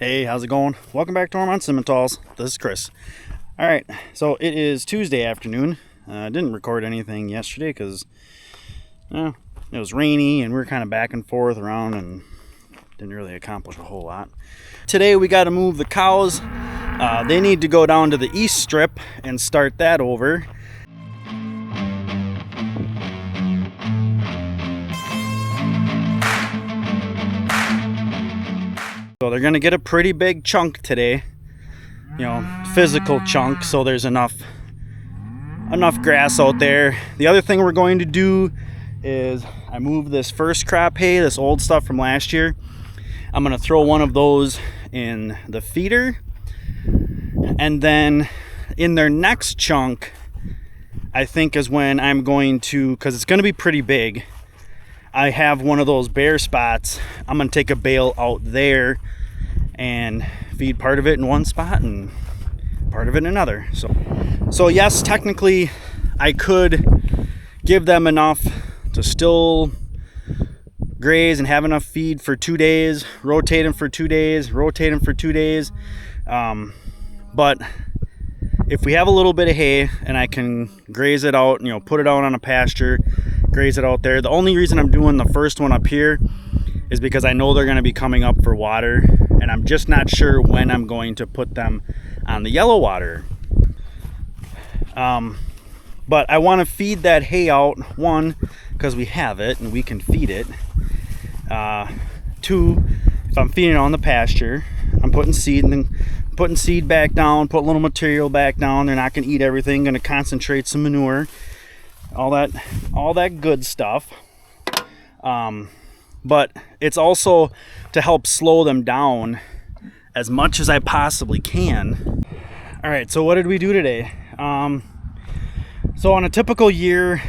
Hey, how's it going? Welcome back to Ohrmundt Simmentals. This is Chris. All right, so it is Tuesday afternoon. I didn't record anything yesterday because it was rainy and we were kind of back and forth around and didn't really accomplish a whole lot. Today we got to move the cows. They need to go down to the east strip and start that over. So they're gonna get a pretty big chunk today, physical chunk, so there's enough grass out there. The other thing we're going to do is I moved this first crop hay, this old stuff from last year. I'm gonna throw one of those in the feeder, and then in their next chunk, I think is when I'm going to, because it's gonna be pretty big, I have one of those bare spots. I'm gonna take a bale out there and feed part of it in one spot and part of it in another. So yes, technically I could give them enough to still graze and have enough feed for 2 days, rotate them for 2 days, rotate them for 2 days. But if we have a little bit of hay and I can graze it out, put it out on a pasture, graze it out there. The only reason I'm doing the first one up here is because I know they're going to be coming up for water, and I'm just not sure when I'm going to put them on the yellow water. But I want to feed that hay out, one, because we have it and we can feed it. Two, if I'm feeding it on the pasture, I'm putting seed back down, put a little material back down. They're not going to eat everything, going to concentrate some manure, all that good stuff. But it's also to help slow them down as much as I possibly can. All right, so what did we do today? So on a typical year,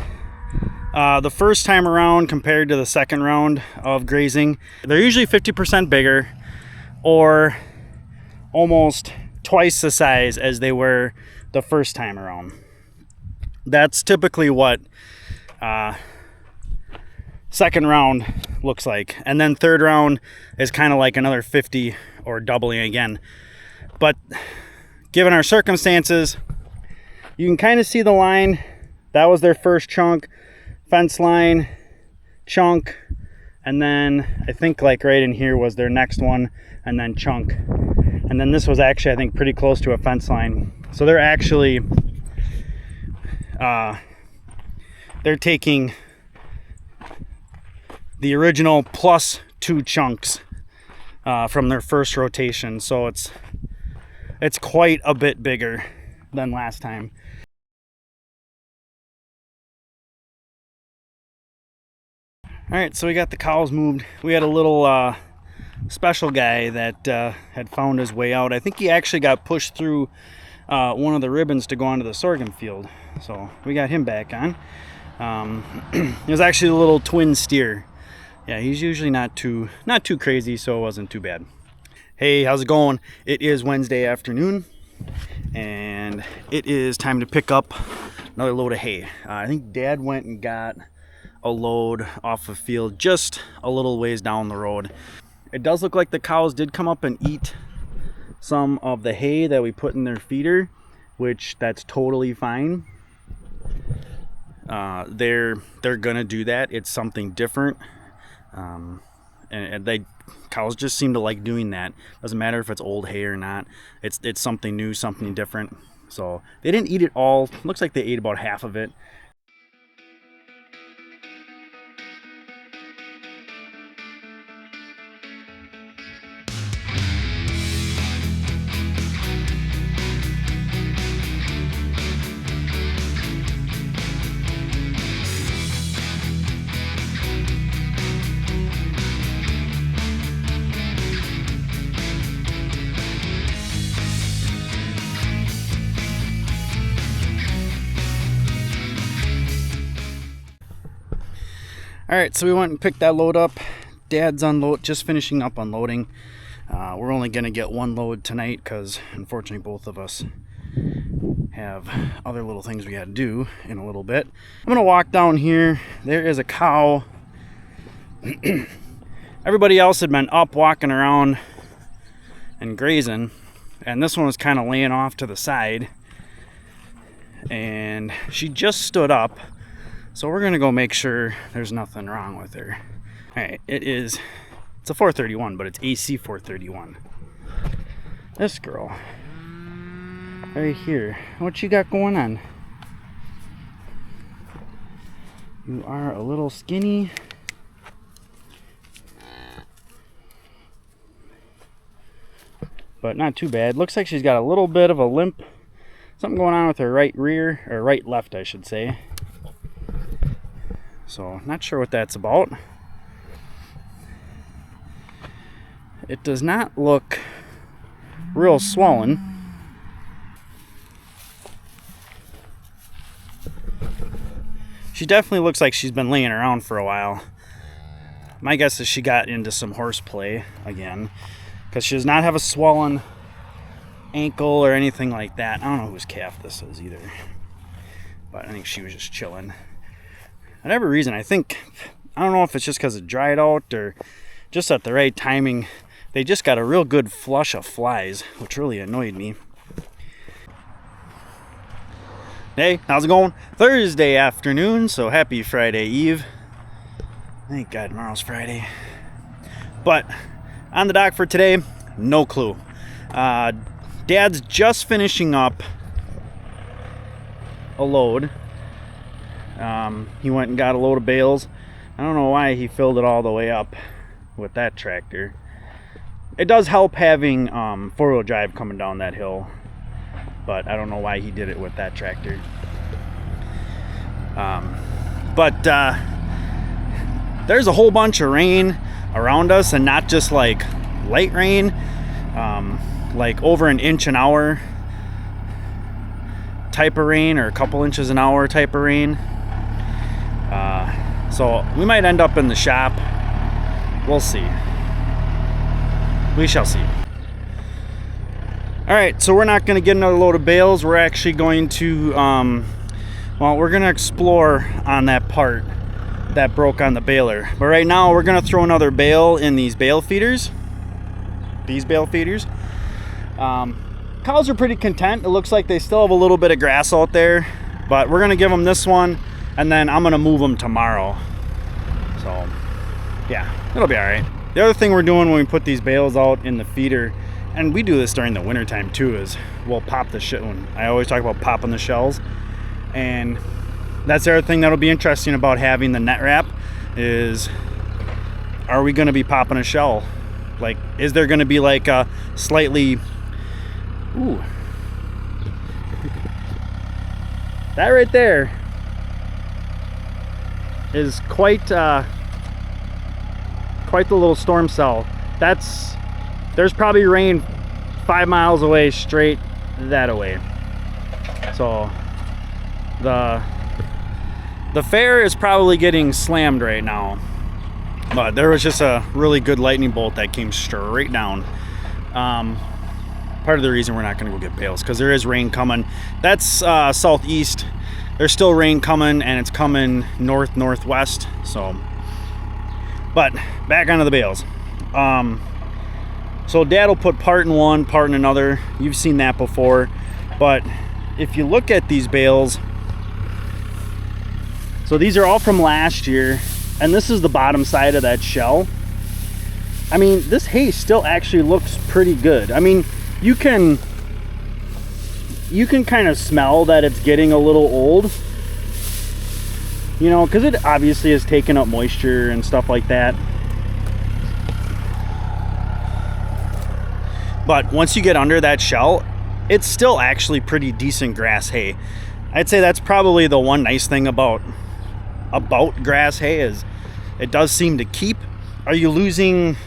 the first time around compared to the second round of grazing, they're usually 50% bigger or almost twice the size as they were the first time around. That's typically what second round looks like. And then third round is kind of like another 50 or doubling again. But given our circumstances, you can kind of see the line. That was their first chunk, fence line, chunk, and then I think like right in here was their next one, and then chunk. And then this was actually, I think, pretty close to a fence line. So they're actually, they're taking the original plus 2 chunks from their first rotation. So it's quite a bit bigger than last time. All right, so we got the cows moved. We had a little special guy that had found his way out. I think he actually got pushed through one of the ribbons to go onto the sorghum field. So we got him back on. It was actually a little twin steer. Yeah, he's usually not too crazy, so it wasn't too bad. Hey, how's it going? It is Wednesday afternoon, and it is time to pick up another load of hay. I think Dad went and got a load off a field just a little ways down the road. It does look like the cows did come up and eat some of the hay that we put in their feeder, which that's totally fine. They're gonna do that. It's something different. And cows just seem to like doing that. Doesn't matter if it's old hay or not. It's something new, something different. So they didn't eat it all. Looks like they ate about half of it. All right, so we went and picked that load up. Dad's just finishing up unloading. We're only gonna get one load tonight because unfortunately both of us have other little things we gotta do in a little bit. I'm gonna walk down here. There is a cow. Everybody else had been up walking around and grazing, and this one was kind of laying off to the side, and she just stood up, so we're gonna go make sure there's nothing wrong with her. All right, it's a 431, but it's AC 431. This girl right here, what you got going on? You are a little skinny. But not too bad. Looks like she's got a little bit of a limp. Something going on with her right rear, or right left, I should say. So, not sure what that's about. It does not look real swollen. She definitely looks like she's been laying around for a while. My guess is she got into some horseplay again, because she does not have a swollen ankle or anything like that. I don't know whose calf this is either, but I think she was just chilling. Whatever reason, I don't know if it's just because it dried out or just at the right timing, they just got a real good flush of flies, which really annoyed me. Hey, how's it going? Thursday afternoon, so happy Friday Eve. Thank God tomorrow's Friday. But on the dock for today, no clue. Dad's just finishing up a load. He went and got a load of bales. I don't know why he filled it all the way up with that tractor. It does help having four-wheel drive coming down that hill, but I don't know why he did it with that tractor. But there's a whole bunch of rain around us, and not just like light rain, like over an inch an hour type of rain, or a couple inches an hour type of rain. So we might end up in the shop. We'll see. We shall see. All right, so we're not going to get another load of bales. We're actually going to, we're going to explore on that part that broke on the baler. But right now, we're going to throw another bale in these bale feeders. These bale feeders. Cows are pretty content. It looks like they still have a little bit of grass out there, but we're going to give them this one, and then I'm going to move them tomorrow. So, yeah, it'll be all right. The other thing we're doing when we put these bales out in the feeder, and we do this during the winter time too, is we'll pop the shit one. I always talk about popping the shells, and that's the other thing that'll be interesting about having the net wrap is, are we going to be popping a shell? Like, is there going to be like a slightly, ooh, that right there is quite the little storm cell. There's probably rain 5 miles away straight that away. So the fair is probably getting slammed right now, but there was just a really good lightning bolt that came straight down. Part of the reason we're not going to go get bales, because there is rain coming. That's southeast. There's still rain coming, and it's coming northwest. So, but back onto the bales. So Dad will put part in one, part in another. You've seen that before. But if you look at these bales, so these are all from last year, and this is the bottom side of that shell. I mean, this hay still actually looks pretty good. I mean, you can kind of smell that it's getting a little old, you know, because it obviously has taken up moisture and stuff like that. But once you get under that shell, it's still actually pretty decent grass hay. I'd say that's probably the one nice thing about grass hay is it does seem to keep. Are you losing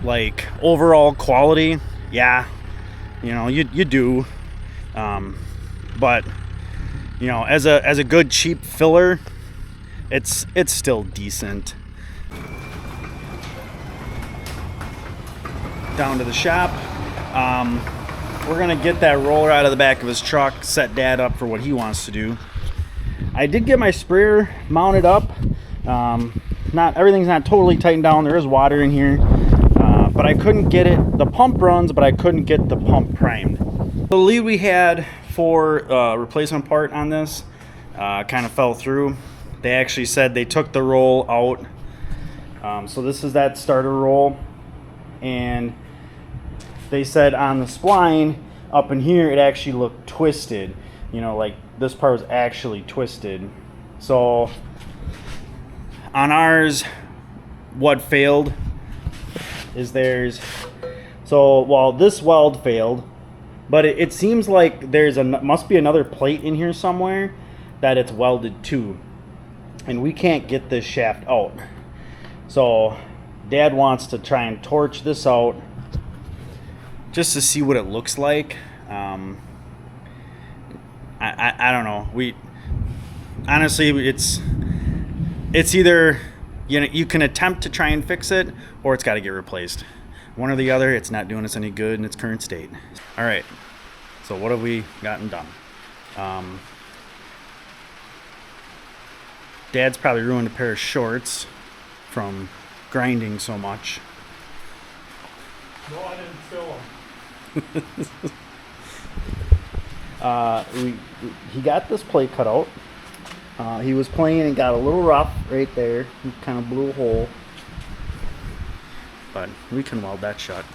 like overall quality? Yeah, you know, you do. But you know, as a good cheap filler, it's still decent. Down to the shop. We're gonna get that roller out of the back of his truck, set Dad up for what he wants to do. I did get my sprayer mounted up. Not everything's not totally tightened down. There is water in here, but I couldn't get it. The pump runs, but I couldn't get the pump primed. The lead we had for replacement part on this kind of fell through. They actually said they took the roll out. So this is that starter roll, and they said on the spline up in here it actually looked twisted. You know, like this part was actually twisted. So on ours, what failed is so while this weld failed, but it seems like must be another plate in here somewhere that it's welded to, and we can't get this shaft out. So Dad wants to try and torch this out just to see what it looks like. I don't know. Honestly, it's either, you know, you can attempt to try and fix it, or it's got to get replaced. One or the other. It's not doing us any good in its current state. All right. So what have we gotten done? Dad's probably ruined a pair of shorts from grinding so much. No, I didn't fill them. He got this plate cut out. He was playing and got a little rough right there. He kind of blew a hole, but we can weld that shut.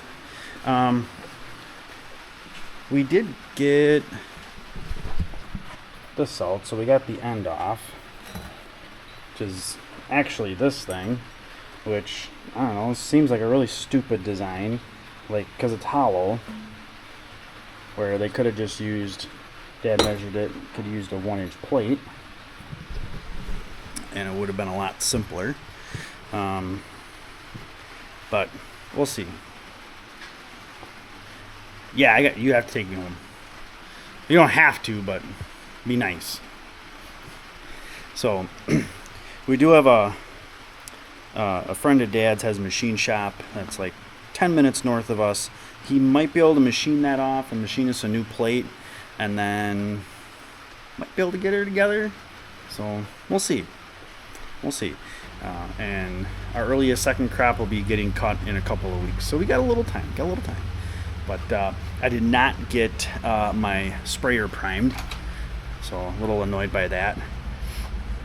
We did get this out, so we got the end off, which is actually this thing, which, I don't know, seems like a really stupid design, like, because it's hollow, where they could have just used, Dad measured it, could have used a 1-inch plate, and it would have been a lot simpler. But we'll see. Yeah, you have to take me home. You don't have to, but be nice. So we do have a friend of Dad's has a machine shop that's like 10 minutes north of us. He might be able to machine that off and machine us a new plate, and then might be able to get her together. So we'll see. We'll see. And our earliest second crop will be getting cut in a couple of weeks. So we got a little time. But I did not get my sprayer primed, so a little annoyed by that.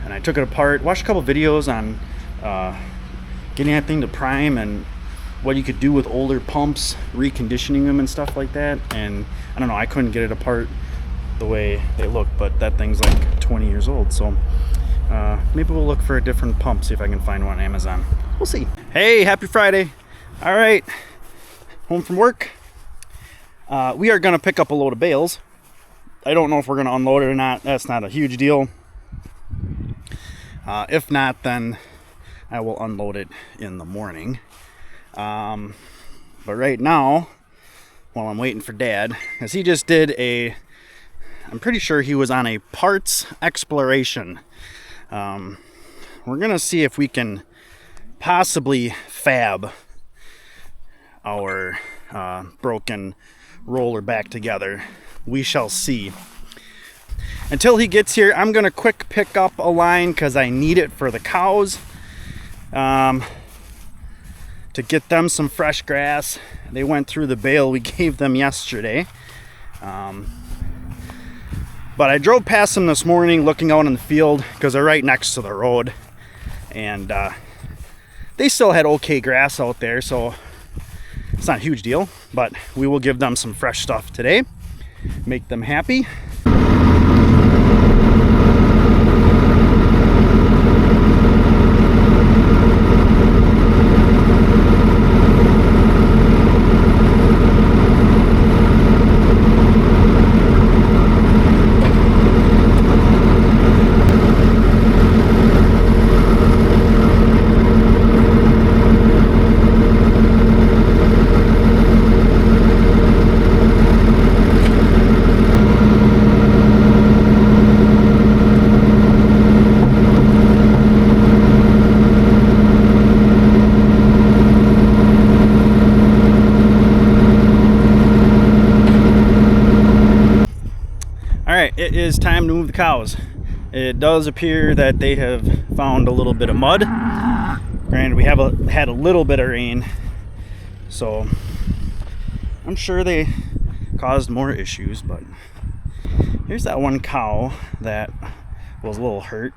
And I took it apart, watched a couple videos on getting that thing to prime and what you could do with older pumps, reconditioning them and stuff like that. And I don't know, I couldn't get it apart the way they look, but that thing's like 20 years old. So maybe we'll look for a different pump, see if I can find one on Amazon. We'll see. Hey, happy Friday. All right, home from work. We are going to pick up a load of bales. I don't know if we're going to unload it or not. That's not a huge deal. If not, then I will unload it in the morning. But right now, while I'm waiting for Dad, because he just did I'm pretty sure he was on a parts exploration. We're going to see if we can possibly fab our broken roller back together. We shall see. Until he gets here, I'm gonna quick pick up a line because I need it for the cows, to get them some fresh grass. They went through the bale we gave them yesterday, but I drove past them this morning looking out in the field because they're right next to the road, and they still had okay grass out there, so it's not a huge deal. But we will give them some fresh stuff today, make them happy. It is time to move the cows. It does appear that they have found a little bit of mud. Granted, we have had a little bit of rain So I'm sure they caused more issues, but here's that one cow that was a little hurt.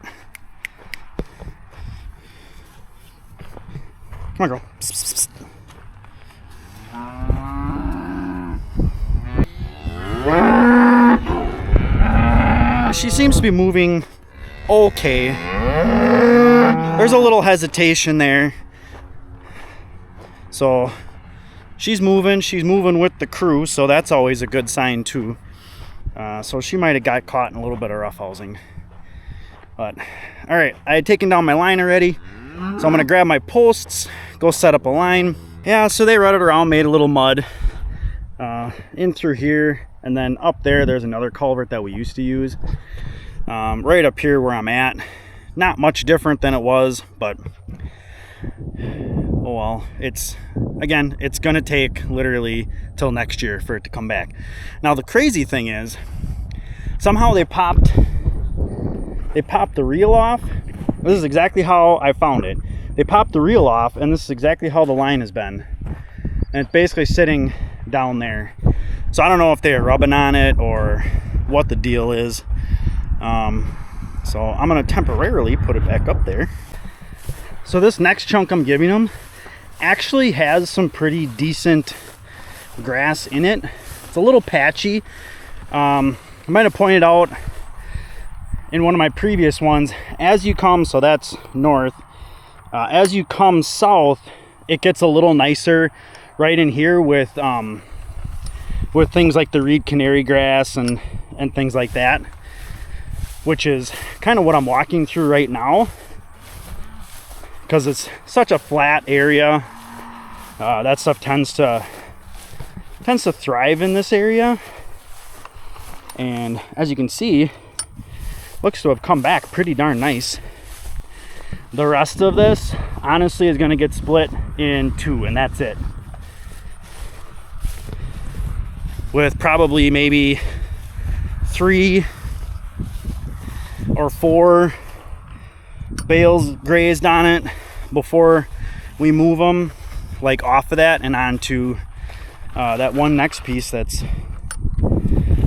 Come on, girl. Psst, psst, psst. She seems to be moving okay. There's a little hesitation there. So she's moving with the crew, so that's always a good sign too. So she might have got caught in a little bit of roughhousing. But all right, I had taken down my line already, so I'm gonna grab my posts, go set up a line. Yeah, so they rutted around, made a little mud in through here, and then up there there's another culvert that we used to use. Right up here where I'm at, not much different than it was, but oh well. It's gonna take literally till next year for it to come back. Now the crazy thing is, somehow they popped the reel off. This is exactly how I found it. They popped the reel off, and this is exactly how the line has been, and it's basically sitting down there. So I don't know if they're rubbing on it or what the deal is. So I'm gonna temporarily put it back up there. So this next chunk I'm giving them actually has some pretty decent grass in it. It's a little patchy. I might have pointed out in one of my previous ones, as you come, so that's north, as you come south, it gets a little nicer right in here with things like the reed canary grass and things like that, which is kind of what I'm walking through right now, because it's such a flat area. That stuff tends to thrive in this area, and as you can see, looks to have come back pretty darn nice. The rest of this honestly is going to get split in two, and that's it, with probably maybe 3 or 4 bales grazed on it before we move them, like off of that and onto that one next piece that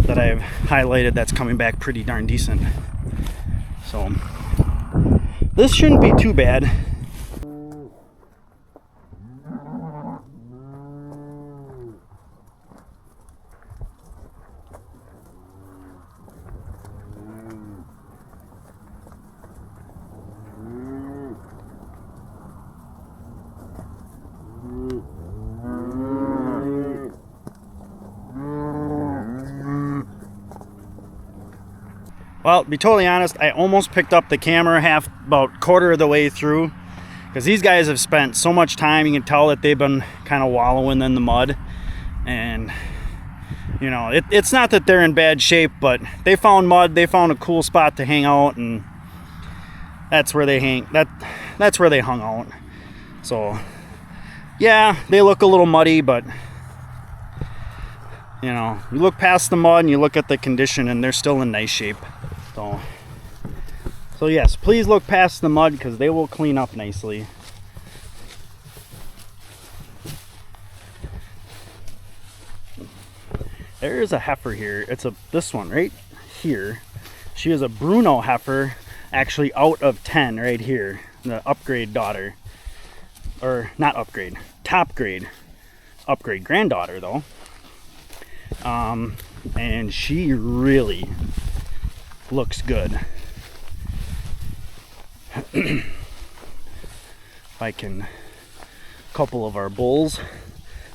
I've highlighted that's coming back pretty darn decent. So this shouldn't be too bad. Well, to be totally honest, I almost picked up the camera about quarter of the way through, because these guys have spent so much time. You can tell that they've been kind of wallowing in the mud, and you know, it's not that they're in bad shape, but they found mud, they found a cool spot to hang out, and that's where they that's where they hung out. So yeah, they look a little muddy, but you know, you look past the mud and you look at the condition, and they're still in nice shape. So yes, please look past the mud, because they will clean up nicely. There's a heifer here. It's this one right here. She is a Bruno heifer, actually out of 10 right here. The upgrade daughter, or not upgrade, top grade, upgrade granddaughter though. And she really looks good. If I can, couple of our bulls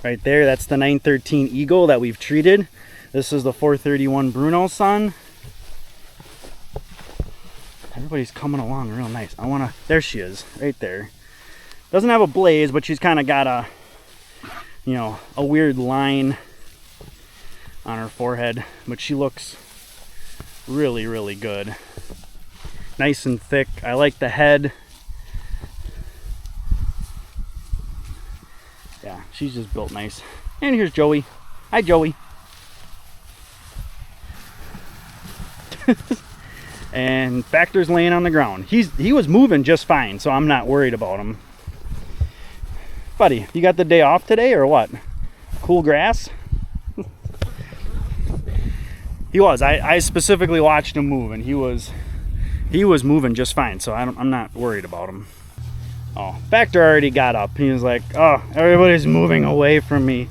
right there, that's the 913 Eagle that we've treated. This is the 431 Bruno son. Everybody's coming along real nice. There she is right there. Doesn't have a blaze, but she's kind of got a, you know, a weird line on her forehead, but she looks really, really good. Nice and thick. I like the head. Yeah, she's just built nice. And here's Joey. Hi, Joey. And Factor's laying on the ground. He was moving just fine, so I'm not worried about him. Buddy, you got the day off today or what? Cool grass? He was. I specifically watched him move, and he was moving just fine, so I'm not worried about him. Oh, Factor already got up. He was like, oh, everybody's moving away from me.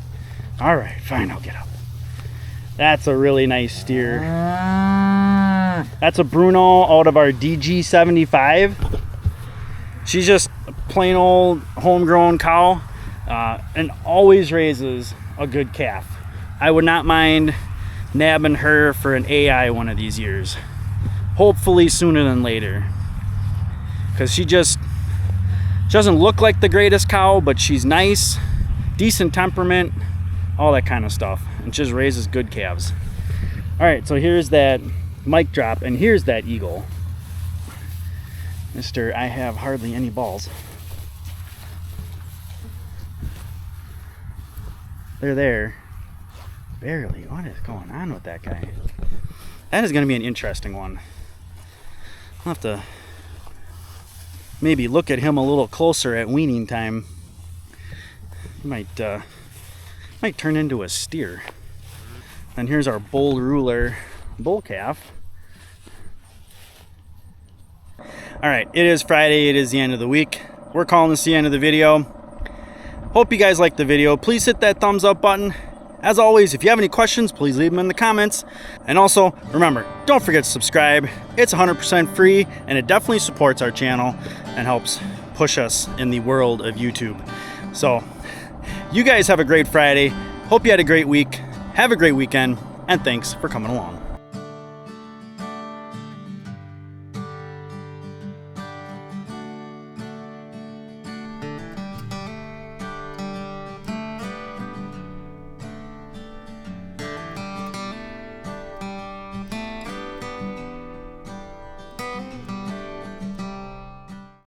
All right, fine, I'll get up. That's a really nice steer. That's a Bruno out of our DG 75. She's just a plain old homegrown cow, and always raises a good calf. I would not mind nabbing her for an AI one of these years. Hopefully sooner than later. Because she doesn't look like the greatest cow, but she's nice, decent temperament, all that kind of stuff. And just raises good calves. Alright, so here's that mic drop, and here's that eagle. Mr. I have hardly any balls. They're there. Barely. What is going on with that guy? That is going to be an interesting one. I'll have to maybe look at him a little closer at weaning time. He might turn into a steer. And here's our bull ruler bull calf. Alright, it is Friday. It is the end of the week. We're calling this the end of the video. Hope you guys liked the video. Please hit that thumbs up button. As always, if you have any questions, please leave them in the comments. And also, remember, don't forget to subscribe. It's 100% free, and it definitely supports our channel and helps push us in the world of YouTube. So, you guys have a great Friday. Hope you had a great week. Have a great weekend, and thanks for coming along.